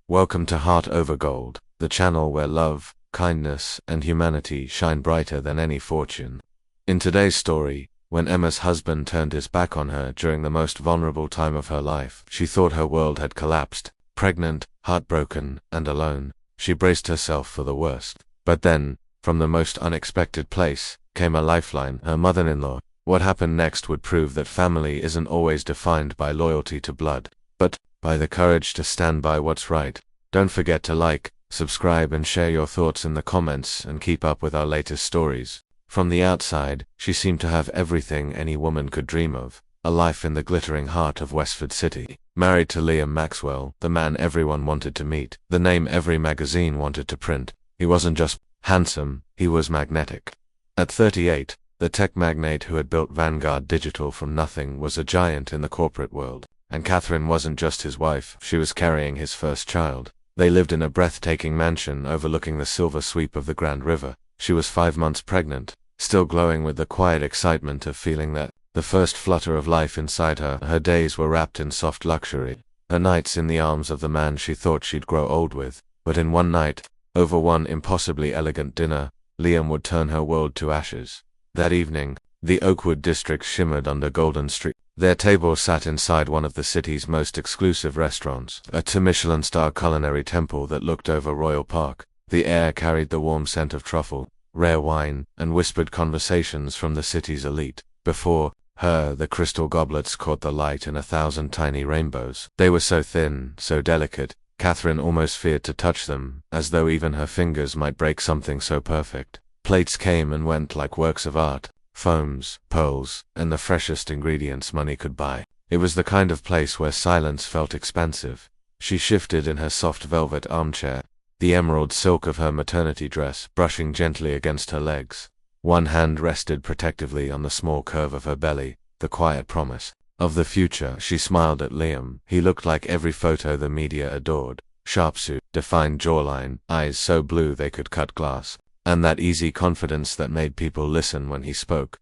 Welcome to Heart Over Gold, the channel where love, kindness, and humanity shine brighter than any fortune. In today's story, when Emma's husband turned his back on her during the most vulnerable time of her life, she thought her world had collapsed. Pregnant, heartbroken, and alone, she braced herself for the worst. But then, from the most unexpected place, came a lifeline: her mother-in-law. What happened next would prove that family isn't always defined by loyalty to blood, but by the courage to stand by what's right. Don't forget to like, subscribe, and share your thoughts in the comments, and keep up with our latest stories. From the outside, she seemed to have everything any woman could dream of: a life in the glittering heart of Westford City, married to Liam Maxwell, the man everyone wanted to meet, the name every magazine wanted to print. He wasn't just handsome, he was magnetic. At 38, the tech magnate who had built Vanguard Digital from nothing was a giant in the corporate world. And Catherine wasn't just his wife, she was carrying his first child. They lived in a breathtaking mansion overlooking the silver sweep of the Grand River. She was 5 months pregnant, still glowing with the quiet excitement of feeling that, the first flutter of life inside her. Her days were wrapped in soft luxury, her nights in the arms of the man she thought she'd grow old with. But in one night, over one impossibly elegant dinner, Liam would turn her world to ashes. That evening, the Oakwood district shimmered under golden street. Their table sat inside one of the city's most exclusive restaurants, a Michelin-star culinary temple that looked over Royal Park. The air carried the warm scent of truffle, rare wine, and whispered conversations from the city's elite. Before her, the crystal goblets caught the light in 1,000 tiny rainbows. They were so thin, so delicate, Catherine almost feared to touch them, as though even her fingers might break something so perfect. Plates came and went like works of art, foams, pearls, and the freshest ingredients money could buy. It was the kind of place where silence felt expansive. She shifted in her soft velvet armchair, the emerald silk of her maternity dress brushing gently against her legs. One hand rested protectively on the small curve of her belly, the quiet promise of the future. She smiled at Liam. He looked like every photo the media adored: sharp suit, defined jawline, eyes so blue they could cut glass, and that easy confidence that made people listen when he spoke.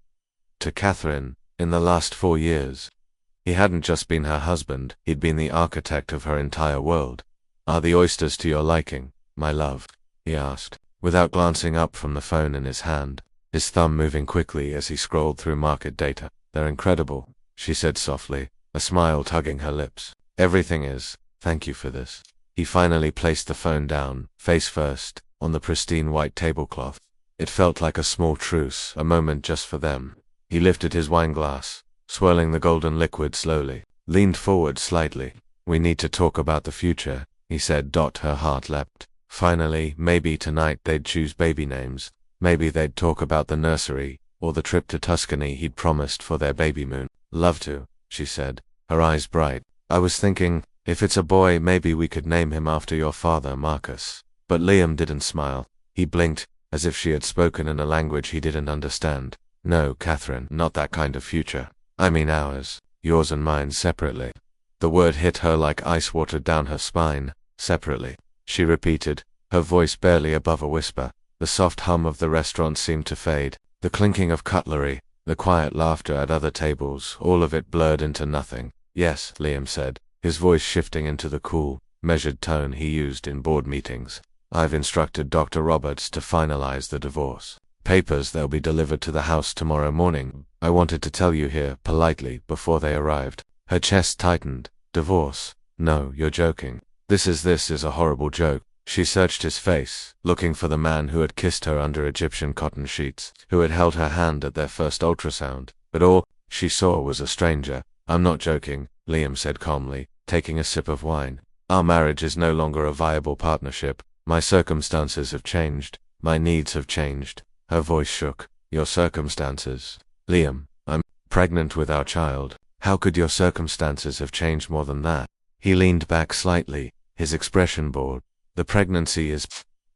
To Catherine, in the last 4 years, he hadn't just been her husband, he'd been the architect of her entire world. "Are the oysters to your liking, my love?" he asked, without glancing up from the phone in his hand, his thumb moving quickly as he scrolled through market data. "They're incredible," she said softly, a smile tugging her lips. "Everything is. Thank you for this." He finally placed the phone down, face first, on the pristine white tablecloth. It felt like a small truce, a moment just for them. He lifted his wineglass, swirling the golden liquid slowly, leaned forward slightly. "We need to talk about the future," he said. Her heart leapt. Finally, maybe tonight they'd choose baby names. Maybe they'd talk about the nursery, or the trip to Tuscany he'd promised for their baby moon. "Love to," she said, her eyes bright. "I was thinking, if it's a boy, maybe we could name him after your father, Marcus." But Liam didn't smile. He blinked, as if she had spoken in a language he didn't understand. "No, Catherine, not that kind of future. I mean ours, yours and mine separately." The word hit her like ice water down her spine. "Separately," she repeated, her voice barely above a whisper. The soft hum of the restaurant seemed to fade. The clinking of cutlery, the quiet laughter at other tables, all of it blurred into nothing. "Yes," Liam said, his voice shifting into the cool, measured tone he used in board meetings. "I've instructed Dr. Roberts to finalize the divorce papers. They'll be delivered to the house tomorrow morning. I wanted to tell you here, politely, before they arrived." Her chest tightened. "Divorce? No, you're joking. This is a horrible joke." She searched his face, looking for the man who had kissed her under Egyptian cotton sheets, who had held her hand at their first ultrasound. But all she saw was a stranger. "I'm not joking," Liam said calmly, taking a sip of wine. "Our marriage is no longer a viable partnership. My circumstances have changed. My needs have changed." Her voice shook. "Your circumstances?" "Liam, I'm pregnant with our child. How could your circumstances have changed more than that?" He leaned back slightly, his expression bored. "The pregnancy is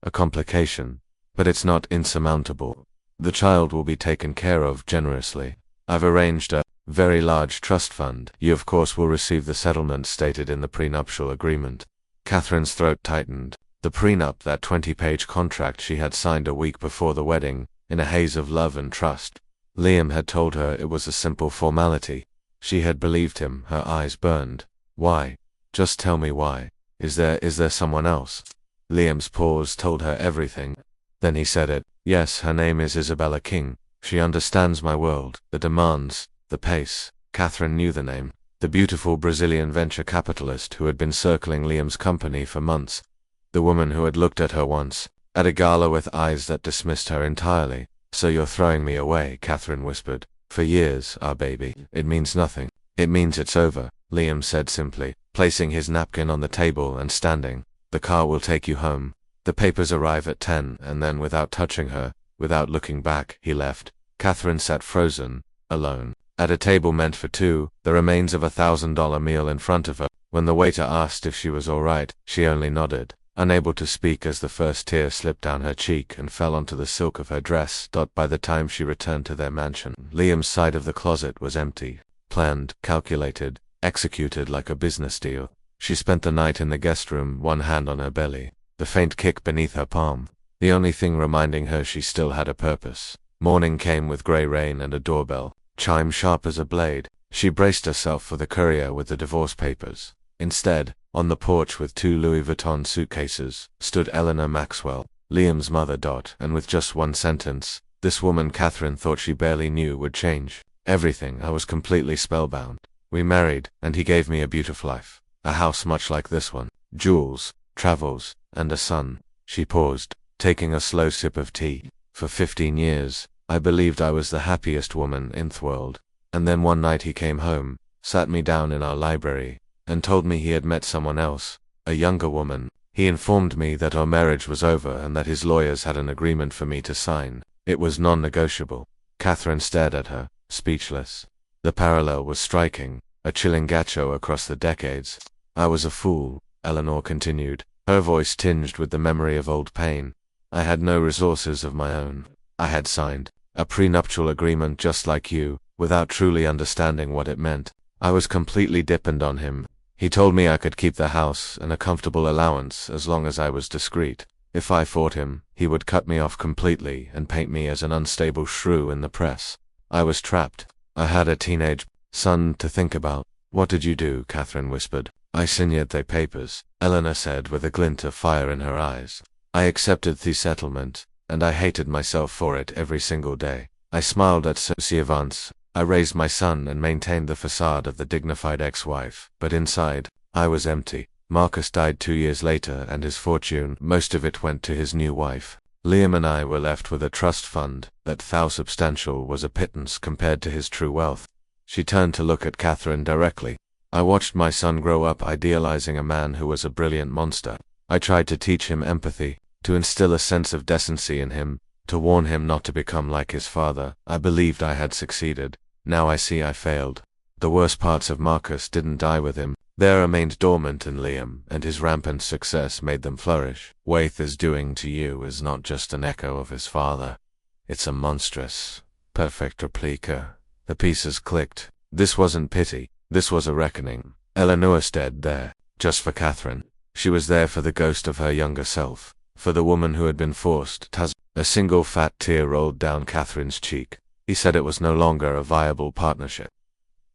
a complication, but it's not insurmountable. The child will be taken care of generously. I've arranged a very large trust fund. You of course will receive the settlement stated in the prenuptial agreement." Catherine's throat tightened. The prenup, that 20-page contract she had signed a week before the wedding, in a haze of love and trust. Liam had told her it was a simple formality. She had believed him, her eyes burned. "Why? Just tell me why." Is there someone else? Liam's pause told her everything. Then he said it. Yes, her name is Isabella King. She understands my world, the demands, the pace. Catherine knew the name. The beautiful Brazilian venture capitalist who had been circling Liam's company for months. The woman who had looked at her once, at a gala with eyes that dismissed her entirely. So you're throwing me away, Catherine whispered. For years, our baby. It means nothing. It means it's over, Liam said simply, placing his napkin on the table and standing. The car will take you home. The papers arrive at 10, and then without touching her, without looking back, he left. Catherine sat frozen, alone, at a table meant for two, the remains of $1,000 meal in front of her. When the waiter asked if she was all right, she only nodded, unable to speak as the first tear slipped down her cheek and fell onto the silk of her dress. By the time she returned to their mansion, Liam's side of the closet was empty. Planned, calculated, executed like a business deal. She spent the night in the guest room, one hand on her belly, the faint kick beneath her palm, the only thing reminding her she still had a purpose. Morning came with grey rain and a doorbell, chime sharp as a blade. She braced herself for the courier with the divorce papers. Instead, on the porch with 2 Louis Vuitton suitcases, stood Eleanor Maxwell, Liam's mother. And with just one sentence, this woman Catherine thought she barely knew would change everything. I was completely spellbound. We married, and he gave me a beautiful life. A house much like this one, jewels, travels, and a son. She paused, taking a slow sip of tea. For 15 years, I believed I was the happiest woman in the world. And then one night he came home, sat me down in our library, and told me he had met someone else, a younger woman. He informed me that our marriage was over and that his lawyers had an agreement for me to sign. It was non-negotiable. Catherine stared at her, speechless. The parallel was striking, a chilling gacho across the decades. I was a fool, Eleanor continued, her voice tinged with the memory of old pain. I had no resources of my own. I had signed a prenuptial agreement just like you, without truly understanding what it meant. I was completely dependent on him. He told me I could keep the house and a comfortable allowance as long as I was discreet. If I fought him, he would cut me off completely and paint me as an unstable shrew in the press. I was trapped. I had a teenage son to think about. What did you do? Catherine whispered. I signed the papers, Eleanor said with a glint of fire in her eyes. I accepted the settlement, and I hated myself for it every single day. I smiled at Evans. I raised my son and maintained the facade of the dignified ex-wife, but inside, I was empty. Marcus died 2 years later and his fortune, most of it went to his new wife. Liam and I were left with a trust fund that, though substantial, was a pittance compared to his true wealth. She turned to look at Catherine directly. I watched my son grow up idealizing a man who was a brilliant monster. I tried to teach him empathy, to instill a sense of decency in him, to warn him not to become like his father. I believed I had succeeded. Now I see I failed. The worst parts of Marcus didn't die with him. They remained dormant in Liam, and his rampant success made them flourish. What is doing to you is not just an echo of his father. It's a monstrous, perfect replica. The pieces clicked. This wasn't pity. This was a reckoning. Eleanor stared there, just for Catherine. She was there for the ghost of her younger self, for the woman who had been forced to. A single fat tear rolled down Catherine's cheek. He said it was no longer a viable partnership.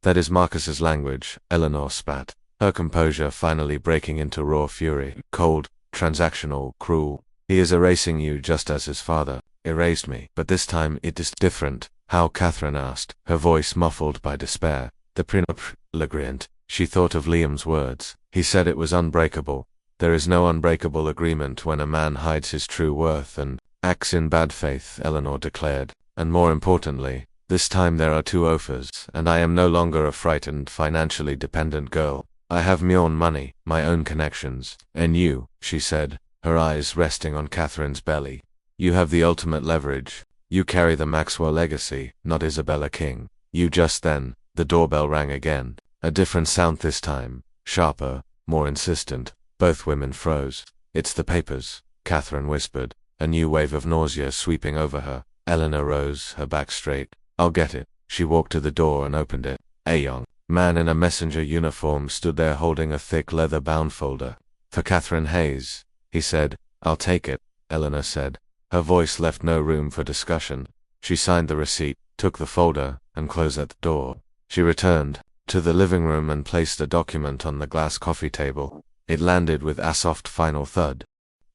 That is Marcus's language, Eleanor spat, her composure finally breaking into raw fury. Cold, transactional, cruel. He is erasing you just as his father erased me. But this time it is different. How? Catherine asked, her voice muffled by despair. The prenuptial agreement. She thought of Liam's words. He said it was unbreakable. There is no unbreakable agreement when a man hides his true worth and acts in bad faith, Eleanor declared. And more importantly, this time there are 2 offers, and I am no longer a frightened, financially dependent girl. I have my own money, my own connections. And you, she said, her eyes resting on Catherine's belly. You have the ultimate leverage. You carry the Maxwell legacy, not Isabella King. You. Just then, the doorbell rang again. A different sound this time, sharper, more insistent. Both women froze. It's the papers, Catherine whispered, a new wave of nausea sweeping over her. Eleanor rose, her back straight. I'll get it. She walked to the door and opened it. A young man in a messenger uniform stood there holding a thick leather-bound folder. For Catherine Hayes, he said. I'll take it, Eleanor said. Her voice left no room for discussion. She signed the receipt, took the folder, and closed at the door. She returned to the living room and placed the document on the glass coffee table. It landed with a soft final thud.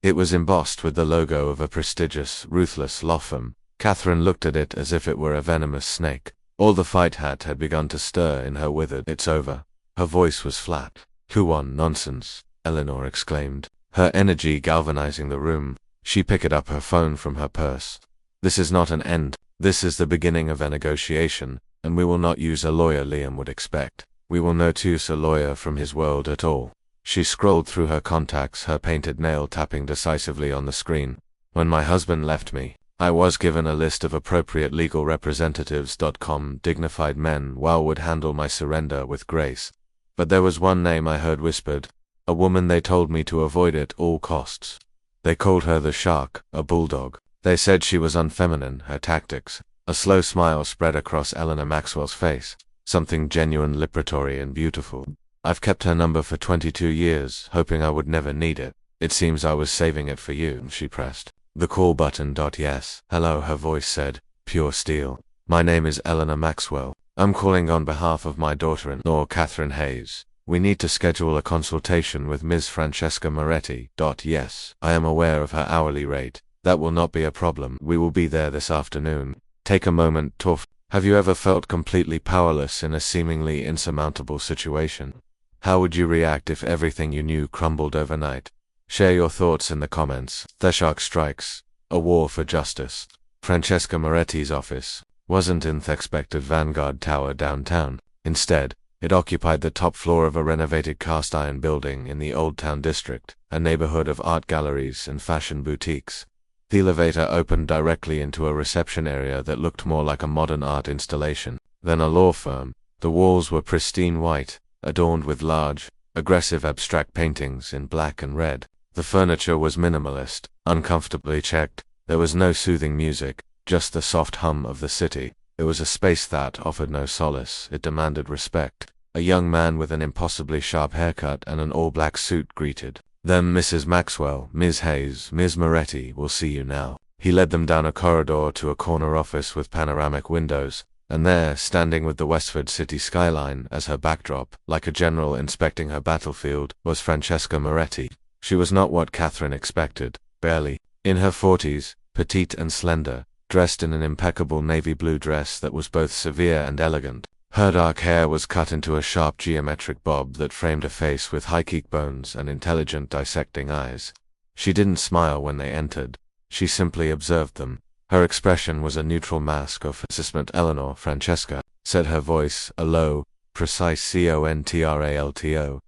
It was embossed with the logo of a prestigious, ruthless law firm. Catherine looked at it as if it were a venomous snake. All the fight had begun to stir in her withered. It's over. Her voice was flat. Who won? Nonsense, Eleanor exclaimed, her energy galvanizing the room. She picked up her phone from her purse. This is not an end. This is the beginning of a negotiation, and we will not use a lawyer Liam would expect. We will not use a lawyer from his world at all. She scrolled through her contacts, her painted nail tapping decisively on the screen. When my husband left me, I was given a list of appropriate legal representatives. Dignified men would handle my surrender with grace. But there was one name I heard whispered, a woman they told me to avoid at all costs. They called her the shark, a bulldog. They said she was unfeminine, her tactics. A slow smile spread across Eleanor Maxwell's face, something genuine, liberatory and beautiful. I've kept her number for 22 years, hoping I would never need it. It seems I was saving it for you, she pressed the call button. Yes. Hello, her voice said, pure steel. My name is Eleanor Maxwell. I'm calling on behalf of my daughter-in-law, Catherine Hayes. We need to schedule a consultation with Ms. Francesca Moretti. Yes, I am aware of her hourly rate. That will not be a problem. We will be there this afternoon. Take a moment, Torf. Have you ever felt completely powerless in a seemingly insurmountable situation? How would you react if everything you knew crumbled overnight? Share your thoughts in the comments. The shark strikes. A war for justice. Francesca Moretti's office wasn't in the expected Vanguard Tower downtown. Instead, it occupied the top floor of a renovated cast-iron building in the Old Town district, a neighborhood of art galleries and fashion boutiques. The elevator opened directly into a reception area that looked more like a modern art installation than a law firm. The walls were pristine white, adorned with large, aggressive abstract paintings in black and red. The furniture was minimalist, uncomfortably checked. There was no soothing music, just the soft hum of the city. It was a space that offered no solace, it demanded respect. A young man with an impossibly sharp haircut and an all-black suit greeted them. Mrs. Maxwell, Ms. Hayes, Ms. Moretti will see you now. He led them down a corridor to a corner office with panoramic windows, and there, standing with the Westford city skyline as her backdrop, like a general inspecting her battlefield, was Francesca Moretti. She was not what Catherine expected, barely. In her 40s, petite and slender, dressed in an impeccable navy blue dress that was both severe and elegant. Her dark hair was cut into a sharp geometric bob that framed a face with high cheekbones and intelligent dissecting eyes. She didn't smile when they entered. She simply observed them. Her expression was a neutral mask of assistant. Eleanor, Francesca, said her voice, a low, precise contralto.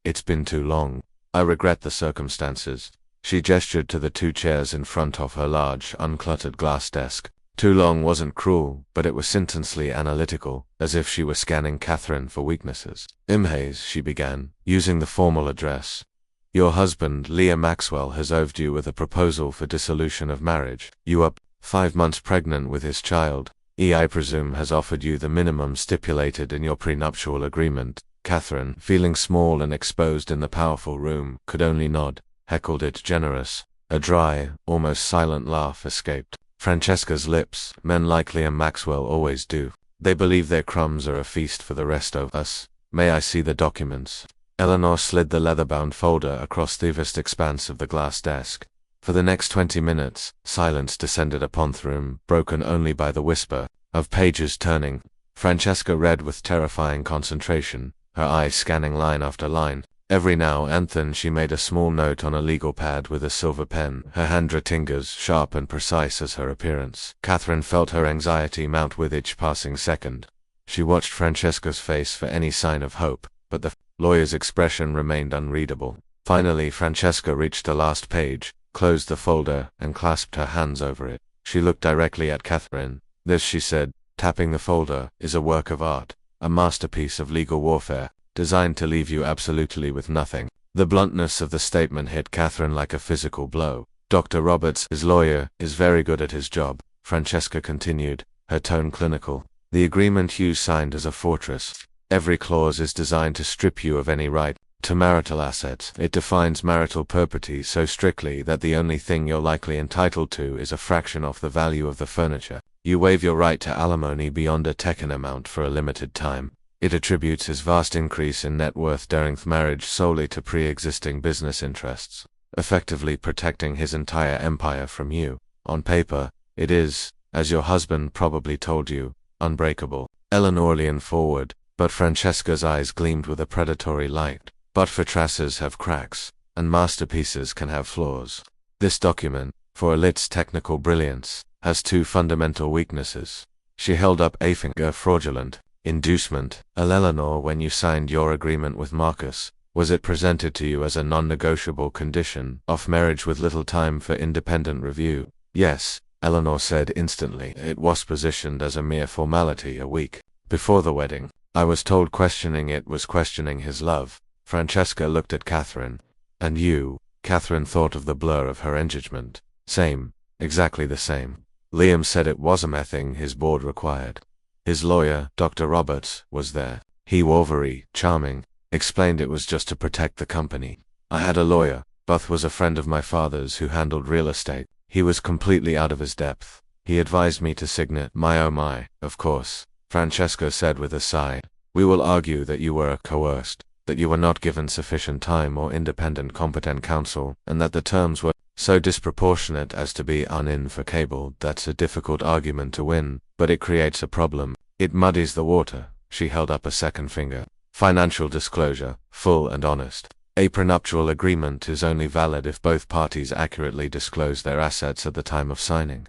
It's been too long. I regret the circumstances. She gestured to the two chairs in front of her large, uncluttered glass desk. Too long wasn't cruel, but it was intensely analytical, as if she were scanning Catherine for weaknesses. Hayes, she began, using the formal address. Your husband, Liam Maxwell, has oved you with a proposal for dissolution of marriage. You are 5 months pregnant with his child. I presume has offered you the minimum stipulated in your prenuptial agreement. Catherine, feeling small and exposed in the powerful room, could only nod. Heckled it generous. A dry, almost silent laugh escaped Francesca's lips. Men like Liam Maxwell always do. They believe their crumbs are a feast for the rest of us. May I see the documents? Eleanor slid the leather-bound folder across the vast expanse of the glass desk. For the next 20 minutes, silence descended upon the room, broken only by the whisper of pages turning. Francesca read with terrifying concentration, her eyes scanning line after line. Every now and then she made a small note on a legal pad with a silver pen, her handwriting as sharp and precise as her appearance. Catherine felt her anxiety mount with each passing second. She watched Francesca's face for any sign of hope, but the lawyer's expression remained unreadable. Finally, Francesca reached the last page, closed the folder, and clasped her hands over it. She looked directly at Catherine. This, she said, tapping the folder, is a work of art, a masterpiece of legal warfare, designed to leave you absolutely with nothing. The bluntness of the statement hit Catherine like a physical blow. Dr. Roberts, his lawyer, is very good at his job, Francesca continued, her tone clinical. The agreement you signed is a fortress. Every clause is designed to strip you of any right to marital assets. It defines marital property so strictly that the only thing you're likely entitled to is a fraction of the value of the furniture. You waive your right to alimony beyond a taken amount for a limited time. It attributes his vast increase in net worth during the marriage solely to pre-existing business interests, effectively protecting his entire empire from you. On paper, it is, as your husband probably told you, unbreakable. Eleanor leaned forward, but Francesca's eyes gleamed with a predatory light. But fortresses have cracks, and masterpieces can have flaws. This document, for all its technical brilliance, has two fundamental weaknesses. She held up a finger. Fraudulent inducement. Eleanor, when you signed your agreement with Marcus, was it presented to you as a non-negotiable condition of marriage with little time for independent review? Yes, Eleanor said instantly. It was positioned as a mere formality a week before the wedding. I was told questioning it was questioning his love. Francesca looked at Catherine. And you? Catherine thought of the blur of her engagement. Same. Exactly the same. Liam said it was a thing his board required. His lawyer, Dr. Roberts, was there. He was very charming, explained it was just to protect the company. I had a lawyer, Buth was a friend of my father's who handled real estate. He was completely out of his depth. He advised me to sign it. My oh my, of course, Francesca said with a sigh. We will argue that you were coerced, that you were not given sufficient time or independent competent counsel, and that the terms were so disproportionate as to be uninvocable. That's a difficult argument to win, but it creates a problem. It muddies the water. She held up a second finger. Financial disclosure, full and honest. A prenuptial agreement is only valid if both parties accurately disclose their assets at the time of signing.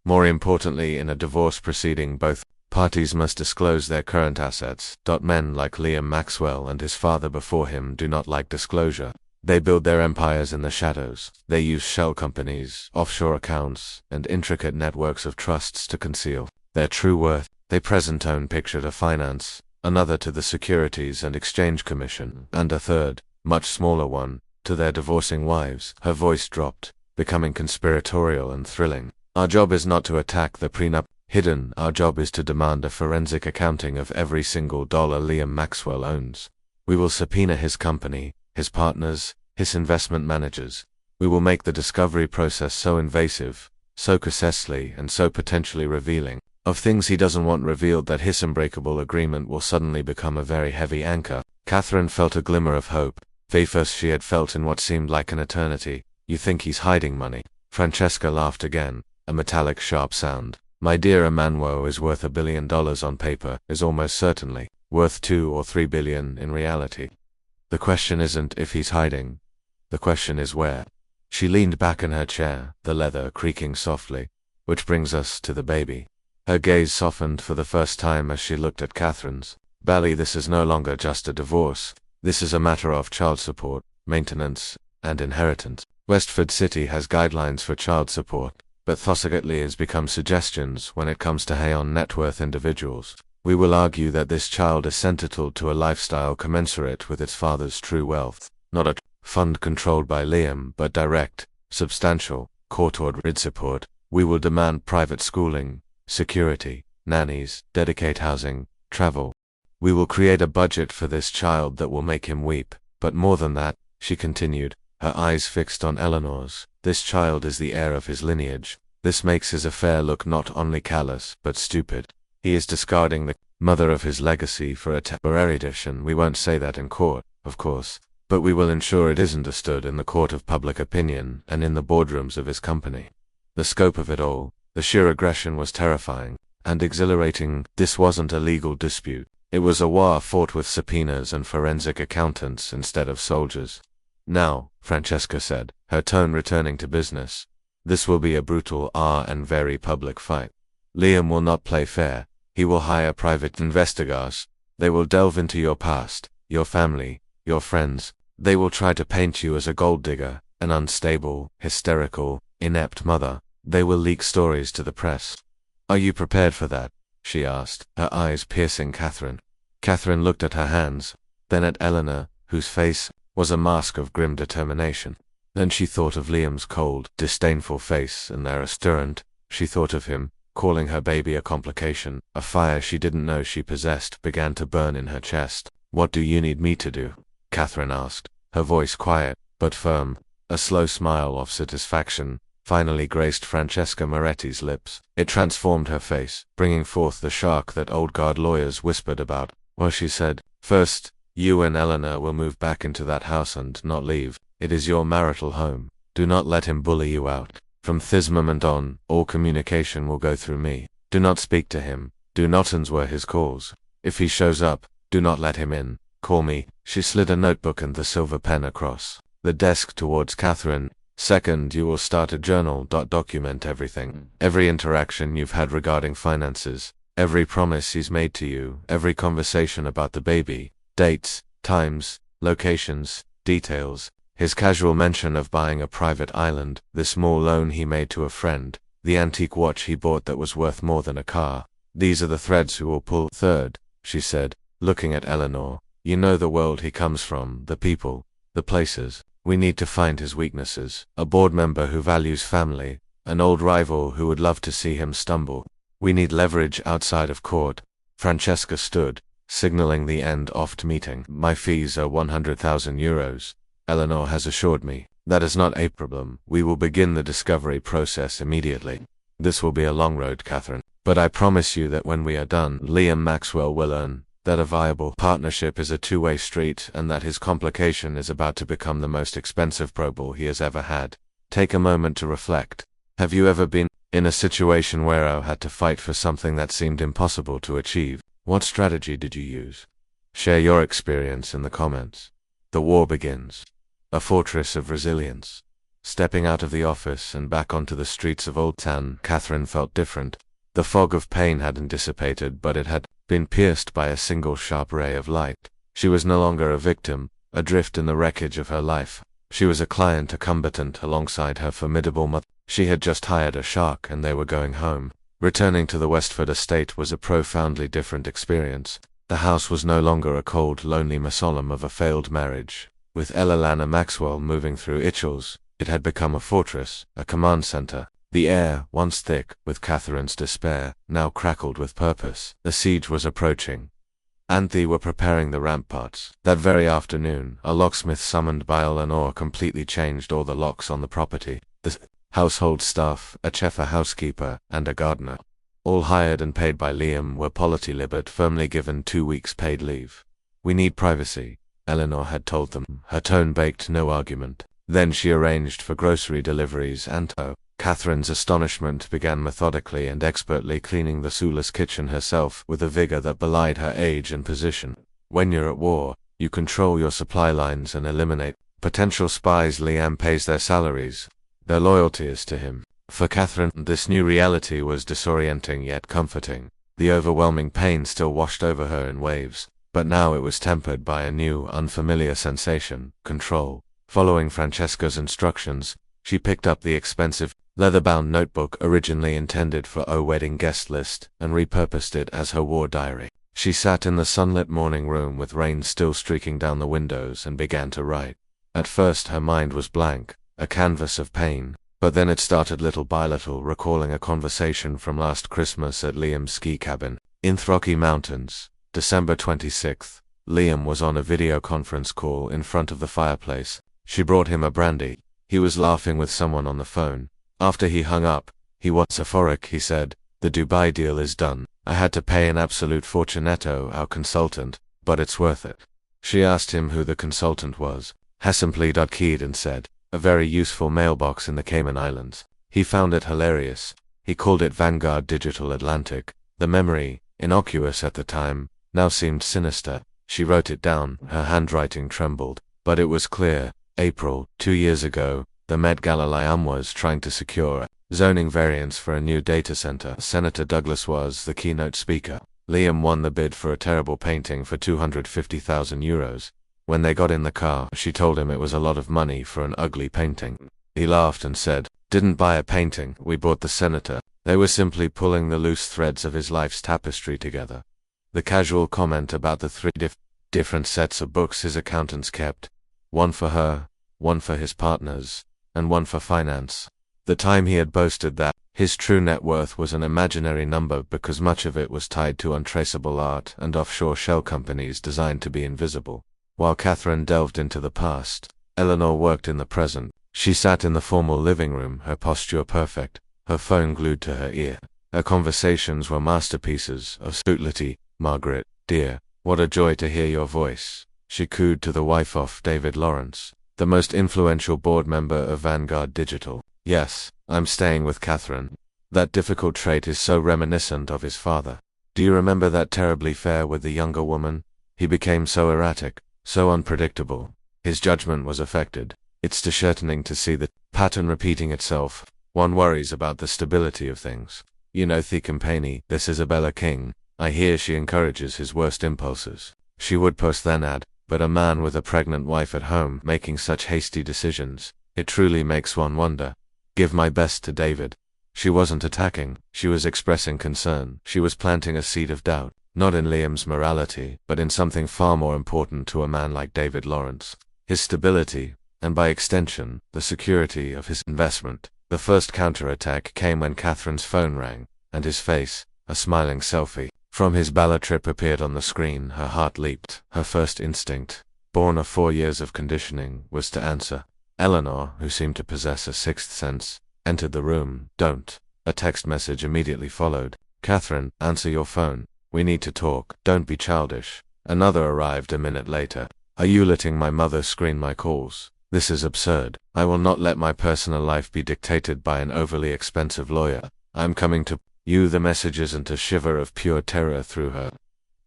More importantly, in a divorce proceeding, both parties must disclose their current assets. Men like Liam Maxwell and his father before him do not like disclosure. They build their empires in the shadows. They use shell companies, offshore accounts, and intricate networks of trusts to conceal their true worth. They present own picture to finance, another to the Securities and Exchange Commission, and a third, much smaller one, to their divorcing wives. Her voice dropped, becoming conspiratorial and thrilling. Our job is not to attack the prenup hidden. Our job is to demand a forensic accounting of every single dollar Liam Maxwell owns. We will subpoena his company, his partners, his investment managers. We will make the discovery process so invasive, so costly, and so potentially revealing of things he doesn't want revealed that his unbreakable agreement will suddenly become a very heavy anchor. Catherine felt a glimmer of hope, the first she had felt in what seemed like an eternity. You think he's hiding money? Francesca laughed again, a metallic sharp sound. My dear, a man who is worth $1 billion on paper is almost certainly worth 2 or 3 billion in reality. The question isn't if he's hiding. The question is where. She leaned back in her chair, the leather creaking softly. Which brings us to the baby. Her gaze softened for the first time as she looked at Catherine's. Belly, this is no longer just a divorce. This is a matter of child support, maintenance, and inheritance. Westford City has guidelines for child support, but thoughtfully has become suggestions when it comes to high on net worth individuals. We will argue that this child is entitled to a lifestyle commensurate with its father's true wealth, not a fund controlled by Liam, but direct, substantial, court-ordered support. We will demand private schooling, security, nannies, dedicated housing, travel. We will create a budget for this child that will make him weep. But more than that, she continued, her eyes fixed on Eleanor's, this child is the heir of his lineage. This makes his affair look not only callous, but stupid. He is discarding the mother of his legacy for a temporary addition. We won't say that in court, of course, but we will ensure it is understood in the court of public opinion and in the boardrooms of his company. The scope of it all, the sheer aggression was terrifying and exhilarating. This wasn't a legal dispute. It was a war fought with subpoenas and forensic accountants instead of soldiers. Now, Francesca said, her tone returning to business, this will be a brutal and very public fight. Liam will not play fair. He will hire private investigators. They will delve into your past, your family, your friends. They will try to paint you as a gold digger, an unstable, hysterical, inept mother. They will leak stories to the press. Are you prepared for that? She asked, her eyes piercing Catherine. Catherine looked at her hands, then at Eleanor, whose face was a mask of grim determination. Then she thought of Liam's cold, disdainful face and their restaurant. She thought of him, calling her baby a complication. A fire she didn't know she possessed began to burn in her chest. What do you need me to do? Catherine asked, her voice quiet, but firm. A slow smile of satisfaction finally graced Francesca Moretti's lips. It transformed her face, bringing forth the shark that old guard lawyers whispered about. Well, she said, first, you and Eleanor will move back into that house and not leave. It is your marital home. Do not let him bully you out. From this moment on, all communication will go through me. Do not speak to him. Do not answer his calls. If he shows up, do not let him in. Call me. She slid a notebook and the silver pen across the desk towards Catherine. Second, you will start a journal. Document everything. Every interaction you've had regarding finances. Every promise he's made to you. Every conversation about the baby. Dates, times, locations, details. His casual mention of buying a private island. The small loan he made to a friend. The antique watch he bought that was worth more than a car. These are the threads we will pull. Third, she said, looking at Eleanor, you know the world he comes from, the people, the places. We need to find his weaknesses. A board member who values family, an old rival who would love to see him stumble. We need leverage outside of court. Francesca stood, signaling the end-oft meeting. My fees are 100,000 euros. Eleanor has assured me. That is not a problem. We will begin the discovery process immediately. This will be a long road, Catherine. But I promise you that when we are done, Liam Maxwell will learn that a viable partnership is a two-way street and that his complication is about to become the most expensive probable he has ever had. Take a moment to reflect. Have you ever been in a situation where you had to fight for something that seemed impossible to achieve? What strategy did you use? Share your experience in the comments. The war begins. A fortress of resilience. Stepping out of the office and back onto the streets of Old Town, Catherine felt different. The fog of pain hadn't dissipated, but it had been pierced by a single sharp ray of light. She was no longer a victim, adrift in the wreckage of her life. She was a client, a combatant alongside her formidable mother. She had just hired a shark and they were going home. Returning to the Westford estate was a profoundly different experience. The house was no longer a cold, lonely mausoleum of a failed marriage. With Eleanor Maxwell moving through Itchells, it had become a fortress, a command center. The air, once thick with Catherine's despair, now crackled with purpose. The siege was approaching. And they were preparing the ramparts. That very afternoon, a locksmith summoned by Eleanor completely changed all the locks on the property. The household staff, a chef, a housekeeper, and a gardener, all hired and paid by Liam, were polity-libet, firmly given 2 weeks paid leave. We need privacy, Eleanor had told them. Her tone baked no argument. Then she arranged for grocery deliveries and Catherine's astonishment began methodically and expertly cleaning the soulless kitchen herself with a vigor that belied her age and position. When you're at war, you control your supply lines and eliminate potential spies. Liam pays their salaries. Their loyalty is to him. For Catherine, this new reality was disorienting yet comforting. The overwhelming pain still washed over her in waves, but now it was tempered by a new, unfamiliar sensation: control. Following Francesca's instructions, she picked up the expensive, leather-bound notebook originally intended for a wedding guest list and repurposed it as her war diary. She sat in the sunlit morning room with rain still streaking down the windows and began to write. At first her mind was blank, a canvas of pain, but then it started little by little, recalling a conversation from last Christmas at Liam's ski cabin in Rocky Mountains. December 26th. Liam was on a video conference call in front of the fireplace. She brought him a brandy. He was laughing with someone on the phone. After he hung up, he was euphoric. He said, "The Dubai deal is done. I had to pay an absolute fortunetto, our consultant, but it's worth it." She asked him who the consultant was. He simply keyed and said, "A very useful mailbox in the Cayman Islands." He found it hilarious. He called it Vanguard Digital Atlantic. The memory, innocuous at the time, now seemed sinister. She wrote it down. Her handwriting trembled, but it was clear. April, 2 years ago, the Met Gala. Liam was trying to secure zoning variance for a new data center. Senator Douglas was the keynote speaker. Liam won the bid for a terrible painting for 250,000 euros. When they got in the car, she told him it was a lot of money for an ugly painting. He laughed and said, "Didn't buy a painting, we bought the senator." They were simply pulling the loose threads of his life's tapestry together. The casual comment about the three different sets of books his accountants kept. One for her, one for his partners, and one for finance. The time he had boasted that his true net worth was an imaginary number because much of it was tied to untraceable art and offshore shell companies designed to be invisible. While Catherine delved into the past, Eleanor worked in the present. She sat in the formal living room, her posture perfect, her phone glued to her ear. Her conversations were masterpieces of subtlety. "Margaret, dear, What a joy to hear your voice, she cooed to the wife of David Lawrence, the most influential board member of Vanguard Digital. Yes, I'm staying with Catherine. That difficult trait is so reminiscent of his father. Do you remember that terribly affair with the younger woman? He became so erratic, so unpredictable. His judgment was affected. It's disheartening to see the pattern repeating itself. One worries about the stability of things. You know Thea Company, this Isabella King. I hear she encourages his worst impulses. She would post then add, but a man with a pregnant wife at home making such hasty decisions, it truly makes one wonder. Give my best to David. She wasn't attacking, she was expressing concern. She was planting a seed of doubt, not in Liam's morality, but in something far more important to a man like David Lawrence. His stability, and by extension, the security of his investment. The first counterattack came when Catherine's phone rang, and his face, a smiling selfie, from his Bala trip appeared on the screen. Her heart leaped. Her first instinct, born of 4 years of conditioning, was to answer. Eleanor, who seemed to possess a sixth sense, entered the room. Don't. A text message immediately followed. Catherine, answer your phone. We need to talk. Don't be childish. Another arrived a minute later. Are you letting my mother screen my calls? This is absurd. I will not let my personal life be dictated by an overly expensive lawyer. I'm coming to you. The messages and a shiver of pure terror through her.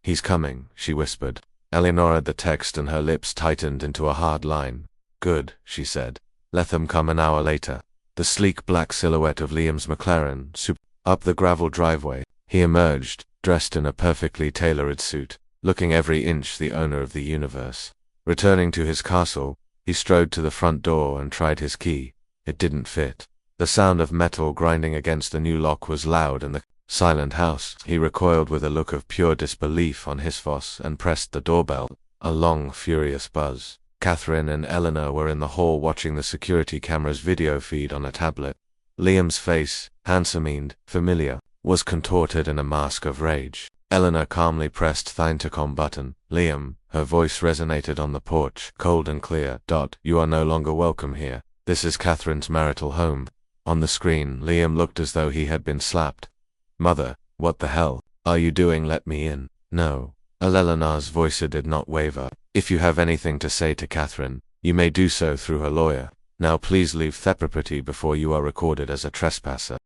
He's coming, she whispered. Eleanor read the text and her lips tightened into a hard line. Good, she said. Let them come. An hour later. The sleek black silhouette of Liam's McLaren swooped up the gravel driveway. He emerged, dressed in a perfectly tailored suit, looking every inch the owner of the universe. Returning to his castle, he strode to the front door and tried his key. It didn't fit. The sound of metal grinding against the new lock was loud in the silent house. He recoiled with a look of pure disbelief on his face and pressed the doorbell. A long, furious buzz. Catherine and Eleanor were in the hall watching the security camera's video feed on a tablet. Liam's face, handsome and familiar, was contorted in a mask of rage. Eleanor calmly pressed the intercom button. Liam, her voice resonated on the porch, cold and clear. You are no longer welcome here. This is Catherine's marital home. On the screen, Liam looked as though he had been slapped. Mother, what the hell are you doing? Let me in. No. Eleanor's voice did not waver. If you have anything to say to Catherine, you may do so through her lawyer. Now please leave the property before you are recorded as a trespasser.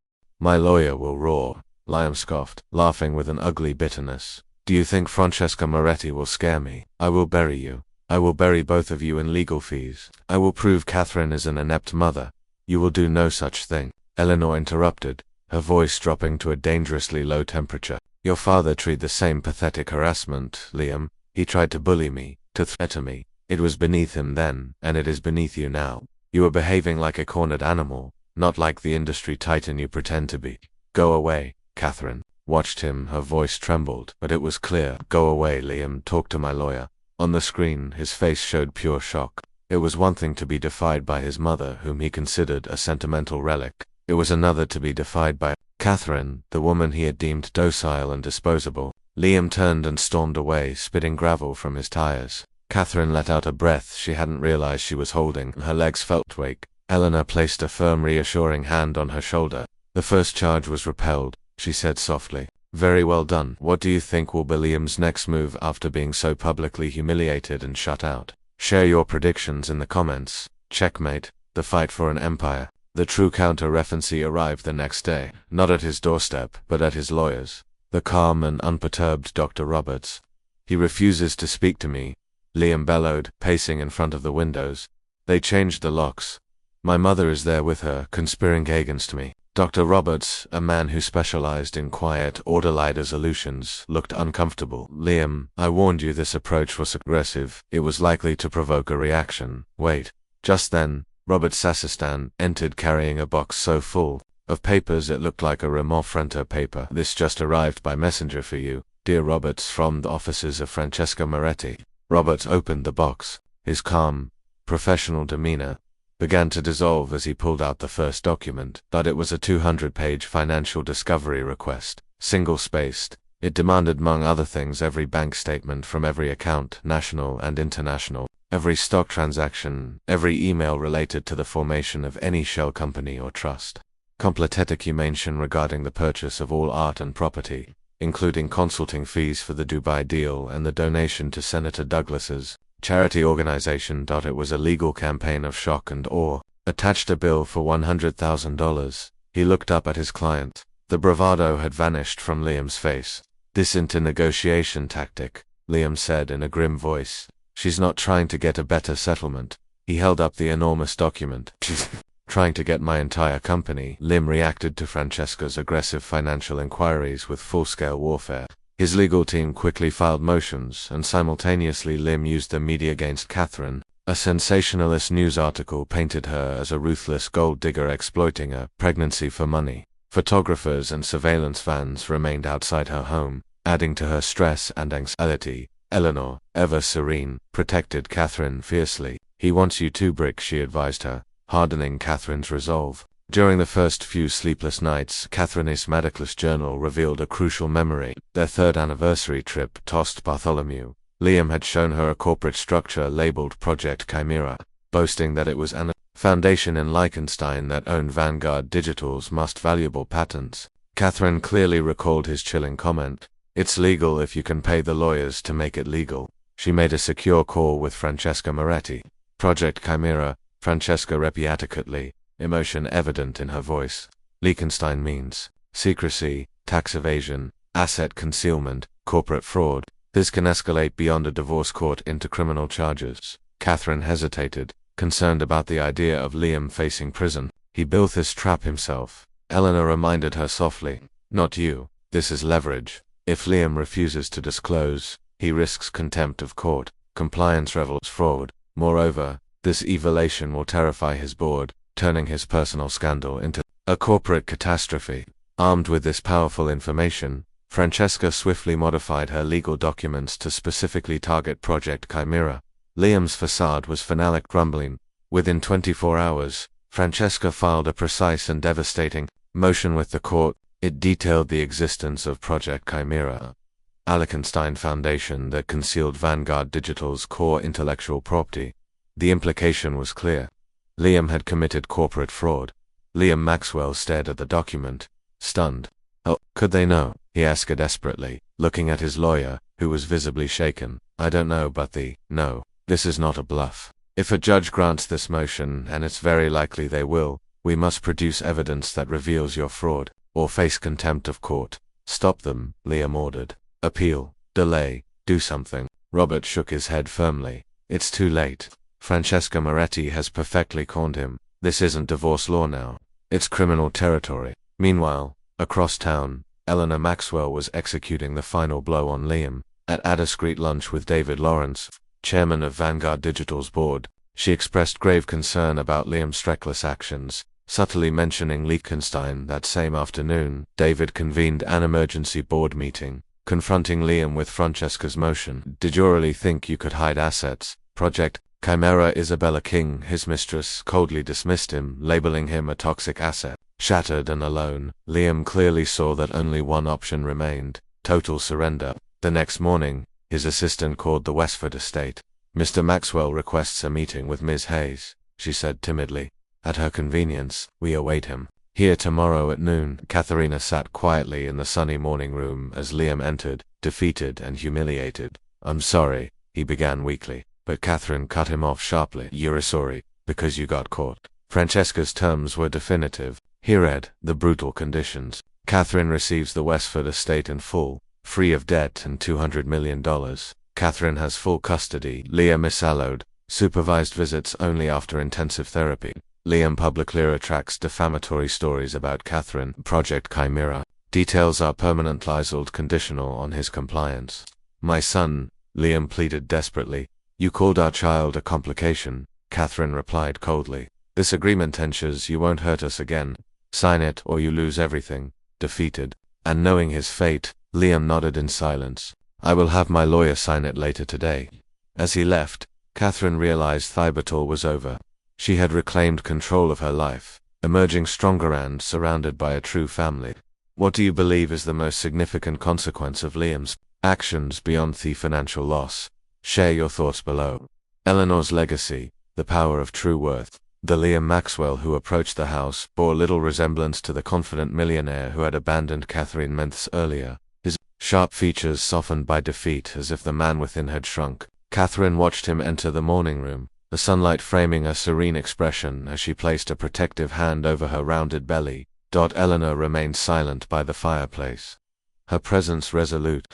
My lawyer will roar. Liam scoffed, laughing with an ugly bitterness. Do you think Francesca Moretti will scare me? I will bury you. I will bury both of you in legal fees. I will prove Catherine is an inept mother. You will do no such thing. Eleanor interrupted, her voice dropping to a dangerously low temperature. Your father tried the same pathetic harassment, Liam. He tried to bully me, to threaten me. It was beneath him then, and it is beneath you now. You are behaving like a cornered animal, not like the industry titan you pretend to be. Go away. Catherine watched him, her voice trembled, but it was clear. Go away, Liam, talk to my lawyer. On the screen, his face showed pure shock. It was one thing to be defied by his mother, whom he considered a sentimental relic. It was another to be defied by Catherine, the woman he had deemed docile and disposable. Liam turned and stormed away, spitting gravel from his tires. Catherine let out a breath she hadn't realized she was holding. Her legs felt weak. Eleanor placed a firm, reassuring hand on her shoulder. The first charge was repelled, she said softly. Very well done. What do you think will be Liam's next move after being so publicly humiliated and shut out? Share your predictions in the comments. Checkmate. The fight for an empire. The true counter-referency arrived the next day, not at his doorstep, but at his lawyer's. The calm and unperturbed Dr. Roberts. He refuses to speak to me, Liam bellowed, pacing in front of the windows. They changed the locks. My mother is there with her, conspiring against me. Dr. Roberts, a man who specialized in quiet, orderly resolutions, looked uncomfortable. Liam, I warned you this approach was aggressive. It was likely to provoke a reaction. Wait. Just then, Robert Sassistan entered carrying a box so full of papers it looked like a remorfrenter paper. This just arrived by messenger for you, dear Roberts, from the offices of Francesca Moretti. Roberts opened the box. His calm, professional demeanor began to dissolve as he pulled out the first document. But it was a 200-page financial discovery request, single-spaced. It demanded, among other things, every bank statement from every account, national and international, every stock transaction, every email related to the formation of any shell company or trust. Completed documentation regarding the purchase of all art and property. including consulting fees for the Dubai deal and the donation to Senator Douglas's charity organization. It was a legal campaign of shock and awe. Attached a bill for $100,000. He looked up at his client. The bravado had vanished from Liam's face. "This isn't a negotiation tactic," Liam said in a grim voice. "She's not trying to get a better settlement." He held up the enormous document. "She's trying to get my entire company." Liam reacted to Francesca's aggressive financial inquiries with full-scale warfare. His legal team quickly filed motions, and simultaneously Liam used the media against Catherine. A sensationalist news article painted her as a ruthless gold digger exploiting a pregnancy for money. Photographers and surveillance vans remained outside her home, adding to her stress and anxiety. Eleanor, ever serene, protected Catherine fiercely. "He wants you too, Brick," she advised her, hardening Catherine's resolve. During the first few sleepless nights, Catherine's medicalist journal revealed a crucial memory. Their third anniversary trip tossed Bartholomew. Liam had shown her a corporate structure labeled Project Chimera, boasting that it was an foundation in Liechtenstein that owned Vanguard Digital's most valuable patents. Catherine clearly recalled his chilling comment, "It's legal if you can pay the lawyers to make it legal." She made a secure call with Francesca Moretti. "Project Chimera," Francesca repeated adequately, emotion evident in her voice. "Liechtenstein means secrecy, tax evasion, asset concealment, corporate fraud. This can escalate beyond a divorce court into criminal charges." Catherine hesitated, concerned about the idea of Liam facing prison. "He built this trap himself," Eleanor reminded her softly. "Not you. This is leverage. If Liam refuses to disclose, he risks contempt of court. Compliance revels fraud. Moreover, this evaluation will terrify his board, turning his personal scandal into a corporate catastrophe." Armed with this powerful information, Francesca swiftly modified her legal documents to specifically target Project Chimera. Liam's facade was phenolic grumbling. Within 24 hours, Francesca filed a precise and devastating motion with the court. It detailed the existence of Project Chimera, a Liechtenstein foundation that concealed Vanguard Digital's core intellectual property. The implication was clear. Liam had committed corporate fraud. Liam Maxwell stared at the document, stunned. "How could they know?" he asked desperately, looking at his lawyer, who was visibly shaken. "I don't know, but no, this is not a bluff. If a judge grants this motion, and it's very likely they will, we must produce evidence that reveals your fraud, or face contempt of court." "Stop them," Liam ordered. "Appeal, delay, do something." Robert shook his head firmly. "It's too late. Francesca Moretti has perfectly cornered him. This isn't divorce law now. It's criminal territory." Meanwhile, across town, Eleanor Maxwell was executing the final blow on Liam. At a discreet lunch with David Lawrence, chairman of Vanguard Digital's board, she expressed grave concern about Liam's reckless actions, subtly mentioning Liechtenstein. That same afternoon, David convened an emergency board meeting, confronting Liam with Francesca's motion. "Did you really think you could hide assets? Project Chimera." Isabella King, his mistress, coldly dismissed him, labeling him a toxic asset. Shattered and alone, Liam clearly saw that only one option remained: total surrender. The next morning, his assistant called the Westford estate. "Mr. Maxwell requests a meeting with Ms. Hayes," she said timidly. "At her convenience, we await him. Here tomorrow at noon." Katharina sat quietly in the sunny morning room as Liam entered, defeated and humiliated. "I'm sorry," he began weakly, but Catherine cut him off sharply. "You're sorry because you got caught." Francesca's terms were definitive. He read the brutal conditions. Catherine receives the Westford estate in full, free of debt and $200 million. Catherine has full custody. Liam is allowed supervised visits only after intensive therapy. Liam publicly retracts defamatory stories about Catherine. Project Chimera. Details are permanently conditional on his compliance. "My son," Liam pleaded desperately. "You called our child a complication," Catherine replied coldly. "This agreement ensures you won't hurt us again. Sign it or you lose everything." Defeated, and knowing his fate, Liam nodded in silence. "I will have my lawyer sign it later today." As he left, Catherine realized the battle was over. She had reclaimed control of her life, emerging stronger and surrounded by a true family. What do you believe is the most significant consequence of Liam's actions beyond the financial loss? Share your thoughts below. Eleanor's legacy, the power of true worth. The Liam Maxwell who approached the house bore little resemblance to the confident millionaire who had abandoned Catherine months earlier. His sharp features softened by defeat as if the man within had shrunk. Catherine watched him enter the morning room, the sunlight framing a serene expression as she placed a protective hand over her rounded belly. Eleanor remained silent by the fireplace, her presence resolute.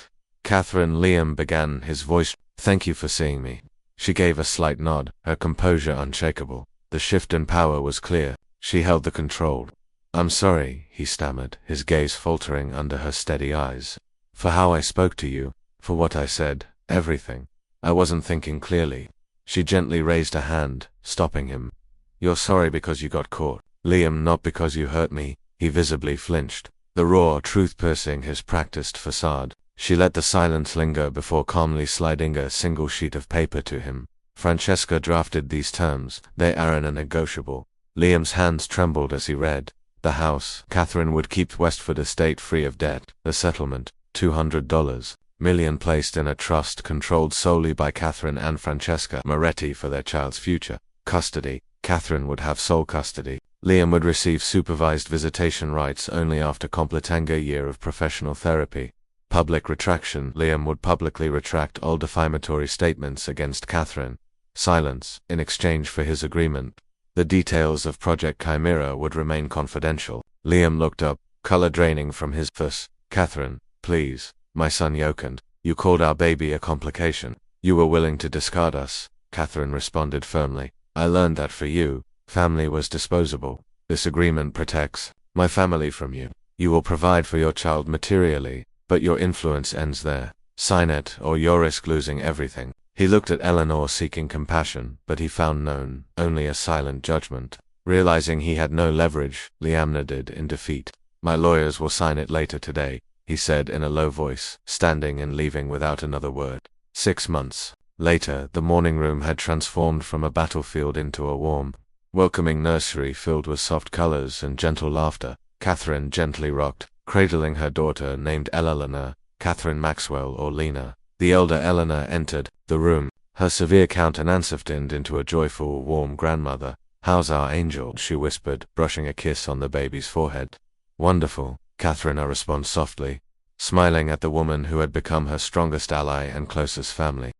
Catherine, Liam began, his voice, "Thank you for seeing me." She gave a slight nod, her composure unshakable. The shift in power was clear. She held the control. "I'm sorry," he stammered, his gaze faltering under her steady eyes. "For how I spoke to you, for what I said, everything. I wasn't thinking clearly." She gently raised a hand, stopping him. "You're sorry because you got caught, Liam, not because you hurt me." He visibly flinched, the raw truth piercing his practiced facade. She let the silence linger before calmly sliding a single sheet of paper to him. "Francesca drafted these terms. They are non-negotiable." Liam's hands trembled as he read. The house Catherine would keep Westford Estate free of debt. The settlement, $200 million placed in a trust controlled solely by Catherine and Francesca Moretti for their child's future. Custody. Catherine would have sole custody. Liam would receive supervised visitation rights only after completing a year of professional therapy. Public retraction. Liam would publicly retract all defamatory statements against Catherine. Silence, in exchange for his agreement. The details of Project Chimera would remain confidential. Liam looked up, color draining from his face. "Catherine, please, my son Jokund, you called our baby a complication. You were willing to discard us." Catherine responded firmly. "I learned that for you, family was disposable. This agreement protects my family from you. You will provide for your child materially, but your influence ends there. Sign it, or you'll risk losing everything." He looked at Eleanor seeking compassion, but he found none, only a silent judgment. Realizing he had no leverage, Liam nodded in defeat. "My lawyers will sign it later today," he said in a low voice, standing and leaving without another word. 6 months later, the morning room had transformed from a battlefield into a warm, welcoming nursery filled with soft colors and gentle laughter. Catherine gently rocked, cradling her daughter named Eleanor, Catherine Maxwell or Lena. The elder Eleanor entered the room, her severe countenance softened into a joyful, warm grandmother. "How's our angel?" she whispered, brushing a kiss on the baby's forehead. "Wonderful," Catherine responded softly, smiling at the woman who had become her strongest ally and closest family.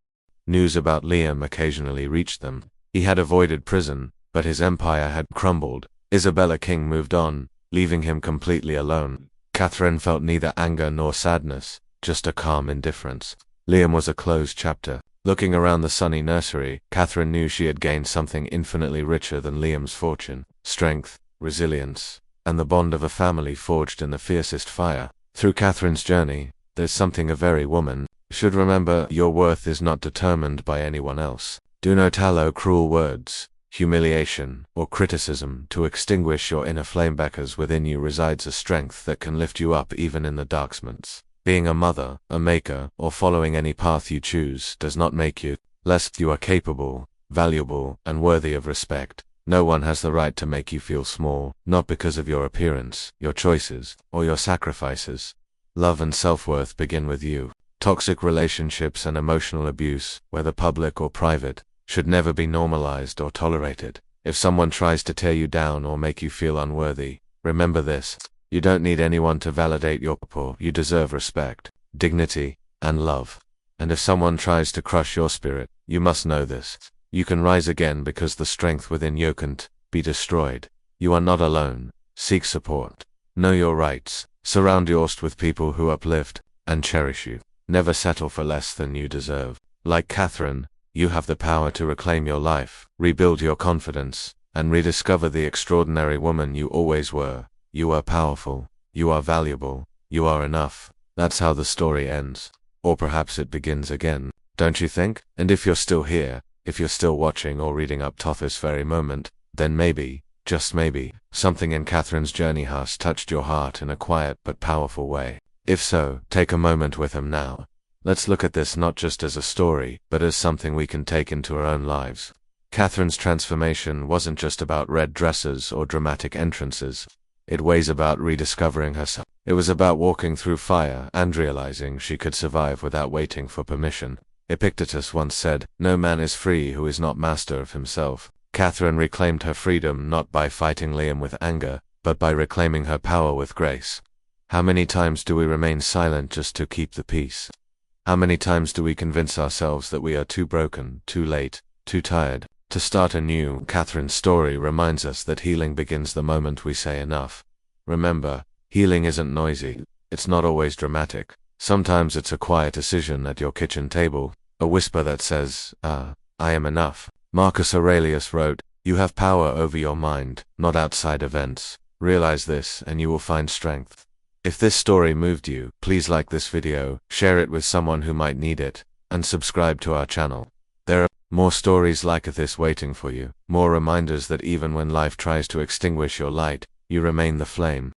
News about Liam occasionally reached them. He had avoided prison, but his empire had crumbled. Isabella King moved on, leaving him completely alone. Catherine felt neither anger nor sadness, just a calm indifference. Liam was a closed chapter. Looking around the sunny nursery, Catherine knew she had gained something infinitely richer than Liam's fortune: strength, resilience, and the bond of a family forged in the fiercest fire. Through Catherine's journey, there's something a very woman should remember: your worth is not determined by anyone else. Do not allow cruel words, humiliation, or criticism to extinguish your inner flame, because within you resides a strength that can lift you up even in the dark moments. Being a mother, a maker, or following any path you choose does not make you less. You are capable, valuable, and worthy of respect. No one has the right to make you feel small, not because of your appearance, your choices, or your sacrifices. Love and self-worth begin with you. Toxic relationships and emotional abuse, whether public or private, should never be normalized or tolerated. If someone tries to tear you down or make you feel unworthy, remember this: you don't need anyone to validate your power. You deserve respect, dignity, and love. And if someone tries to crush your spirit, you must know this: you can rise again, because the strength within you can't be destroyed. You are not alone. Seek support. Know your rights. Surround yourself with people who uplift and cherish you. Never settle for less than you deserve. Like Catherine, you have the power to reclaim your life, rebuild your confidence, and rediscover the extraordinary woman you always were. You are powerful. You are valuable. You are enough. That's how the story ends. Or perhaps it begins again. Don't you think? And if you're still here, if you're still watching or reading up to this very moment, then maybe, just maybe, something in Catherine's journey has touched your heart in a quiet but powerful way. If so, take a moment with him now. Let's look at this not just as a story, but as something we can take into our own lives. Catherine's transformation wasn't just about red dresses or dramatic entrances. It was about rediscovering herself. It was about walking through fire and realizing she could survive without waiting for permission. Epictetus once said, "No man is free who is not master of himself." Catherine reclaimed her freedom not by fighting Liam with anger, but by reclaiming her power with grace. How many times do we remain silent just to keep the peace? How many times do we convince ourselves that we are too broken, too late, too tired to start anew? Catherine's story reminds us that healing begins the moment we say enough. Remember, healing isn't noisy. It's not always dramatic. Sometimes it's a quiet decision at your kitchen table, a whisper that says, I am enough. Marcus Aurelius wrote, "You have power over your mind, not outside events. Realize this and you will find strength." If this story moved you, please like this video, share it with someone who might need it, and subscribe to our channel. There are more stories like this waiting for you, more reminders that even when life tries to extinguish your light, you remain the flame.